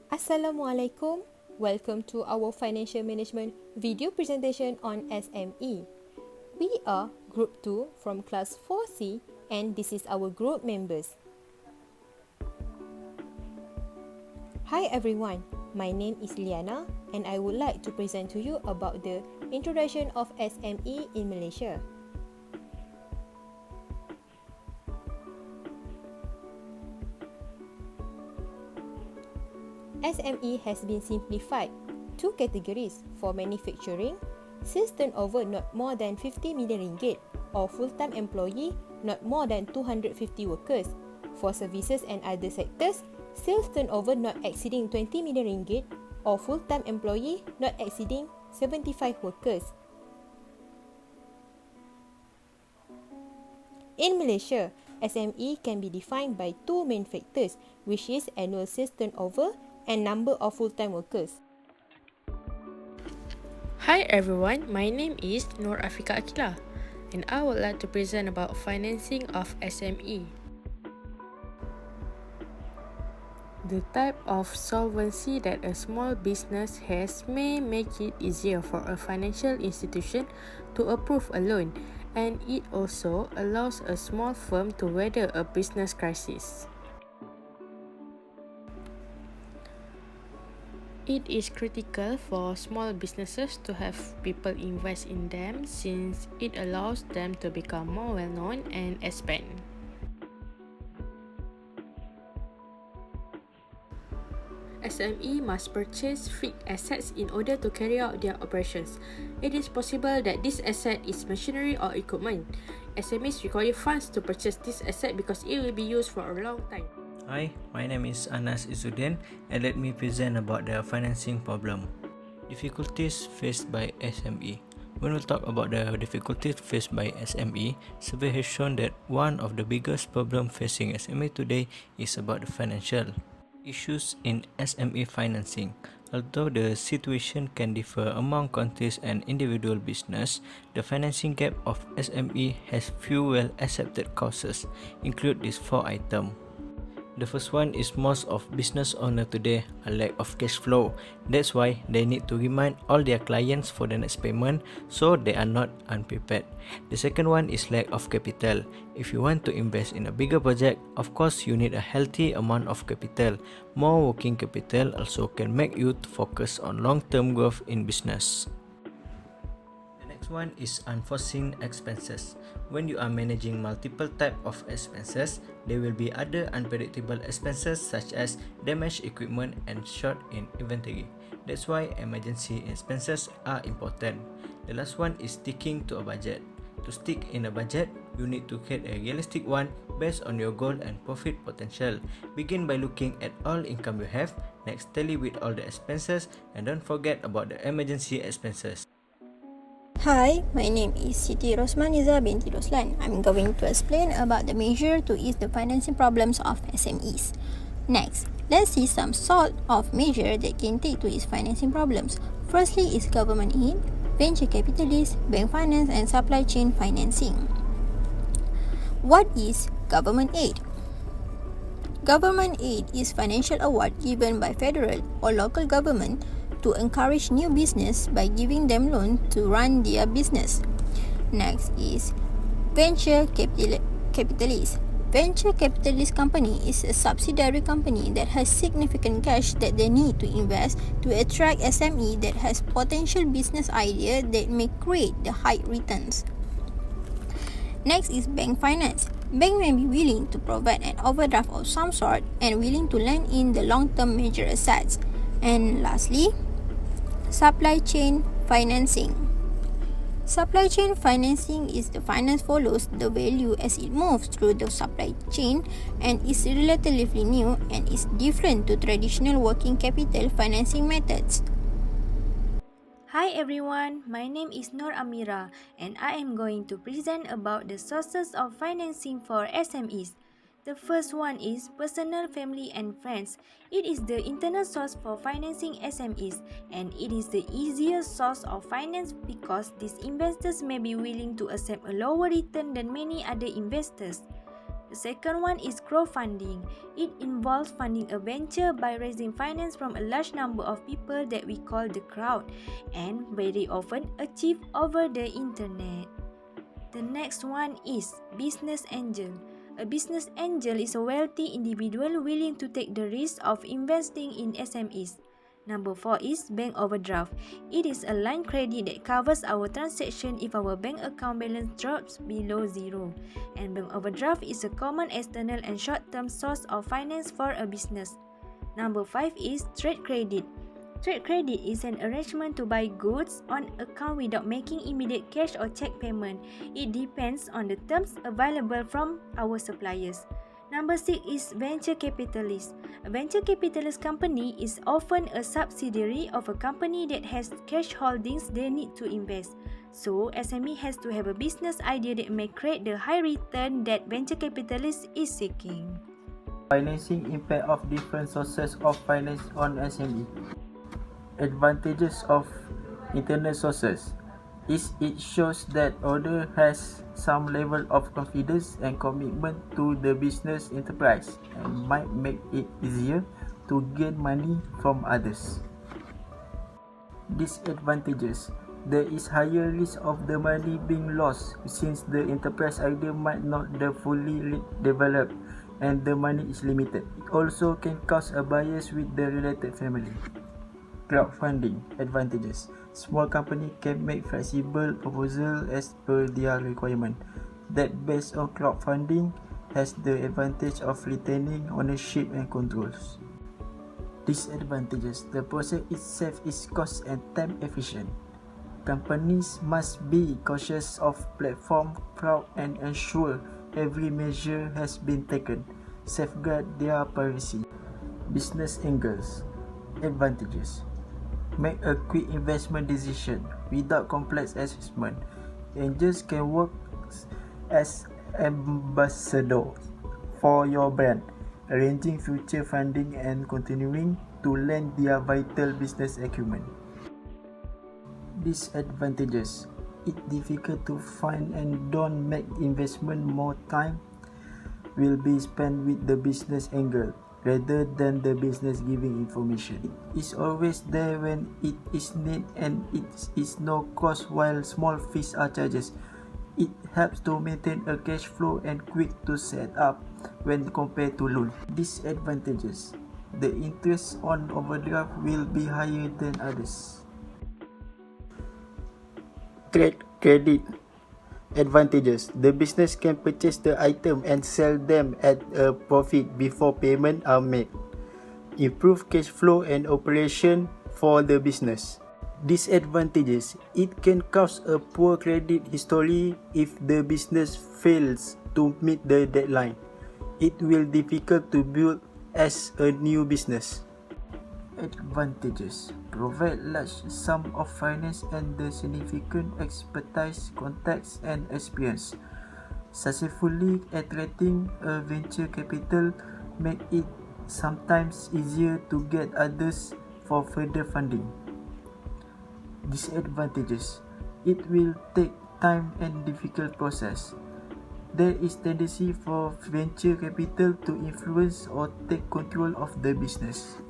Assalamualaikum. Welcome to our financial management video presentation on SME. We are Group 2 from Class 4C and this is our group members. Hi everyone, my name is Liana and I would like to present to you about the introduction of SME in Malaysia. SME has been simplified. Two categories for manufacturing, sales turnover not more than 50 million ringgit or full-time employee not more than 250 workers. For services and other sectors, sales turnover not exceeding 20 million ringgit or full-time employee not exceeding 75 workers. In Malaysia, SME can be defined by two main factors, which is annual sales turnover and number of full-time workers. Hi everyone, my name is aqilah and I would like to present about financing of SME. The type of solvency that a small business has may make it easier for a financial institution to approve a loan, and it also allows a small firm to weather a business crisis. It is critical for small businesses to have people invest in them since it allows them to become more well-known and expand. SME must purchase fixed assets in order to carry out their operations. It is possible that this asset is machinery or equipment. SMEs require funds to purchase this asset because it will be used for a long time. Hi, my name is Izzuddin and let me present about the financing problem. Difficulties faced by SME. When we talk about the difficulties faced by SME, survey has shown that one of the biggest problems facing SME today is about the financial issues in SME financing. Although the situation can differ among countries and individual business, the financing gap of SME has few well-accepted causes, include these 4 items. The first one is most of business owners today a lack of cash flow. That's why they need to remind all their clients for the next payment so they are not unprepared. The second one is lack of capital. If you want to invest in a bigger project, of course you need a healthy amount of capital. More working capital also can make you focus on long-term growth in business. Next one is unforeseen expenses. When you are managing multiple type of expenses, there will be other unpredictable expenses such as damaged equipment and short in inventory. That's why emergency expenses are important. The last one is sticking to a budget. To stick in a budget, you need to create a realistic one based on your goal and profit potential. Begin by looking at all income you have, next tally with all the expenses, and don't forget about the emergency expenses. Hi, my name is Siti Rosmahniza Binti Roslan. I'm going to explain about the measure to ease the financing problems of SMEs. Next, let's see some sort of measure that can take to ease financing problems. Firstly is government aid, venture capitalists, bank finance and supply chain financing. What is government aid? Government aid is financial award given by federal or local government to encourage new business by giving them loan to run their business. Next is venture capitalist. Venture capitalist company is a subsidiary company that has significant cash that they need to invest to attract SME that has potential business idea that may create the high returns. Next is bank finance. Bank may be willing to provide an overdraft of some sort and willing to lend in the long-term major assets. And lastly, supply chain financing. Supply chain financing is the finance follows the value as it moves through the supply chain and is relatively new and is different to traditional working capital financing methods. Hi everyone, my name is Amira and I am going to present about the sources of financing for SMEs. The first one is personal, family and friends. It is the internal source for financing SMEs and it is the easiest source of finance because these investors may be willing to accept a lower return than many other investors. The second one is crowdfunding. It involves funding a venture by raising finance from a large number of people that we call the crowd, and very often achieved over the internet. The next one is business angel. A business angel is a wealthy individual willing to take the risk of investing in SMEs. Number 4 is bank overdraft. It is a line credit that covers our transaction if our bank account balance drops below zero. And bank overdraft is a common external and short-term source of finance for a business. Number 5 is trade credit. Trade credit is an arrangement to buy goods on account without making immediate cash or check payment. It depends on the terms available from our suppliers. Number 6 is venture capitalist. A venture capitalist company is often a subsidiary of a company that has cash holdings they need to invest. So, SME has to have a business idea that may create the high return that venture capitalist is seeking. Financing impact of different sources of finance on SME. Advantages of internal sources is it shows that owner has some level of confidence and commitment to the business enterprise and might make it easier to gain money from others. Disadvantages: there is higher risk of the money being lost since the enterprise idea might not be fully developed and the money is limited. It also can cause a bias with the related family. Crowdfunding advantages: small company can make flexible proposal as per their requirement. That based on crowdfunding has the advantage of retaining ownership and controls. Disadvantages: the process itself is cost and time efficient. Companies must be cautious of platform fraud and ensure every measure has been taken, safeguard their privacy. Business angles advantages: make a quick investment decision without complex assessment. Angels can work as ambassador for your brand, arranging future funding and continuing to lend their vital business acumen. Disadvantages: it's difficult to find and don't make investment. More time will be spent with the business angle rather than the business giving information. It is always there when it is needed and it is no cost while small fees are charges. It helps to maintain a cash flow and quick to set up when compared to loan. Disadvantages: the interest on overdraft will be higher than others. Trade credit advantages: the business can purchase the item and sell them at a profit before payment are made. Improve cash flow and operation for the business. Disadvantages: it can cause a poor credit history if the business fails to meet the deadline. It will be difficult to build as a new business. Advantages: provide large sum of finance and the significant expertise, contacts and experience. Successfully attracting a venture capital make it sometimes easier to get others for further funding. Disadvantages: it will take time and difficult process. There is tendency for venture capital to influence or take control of the business.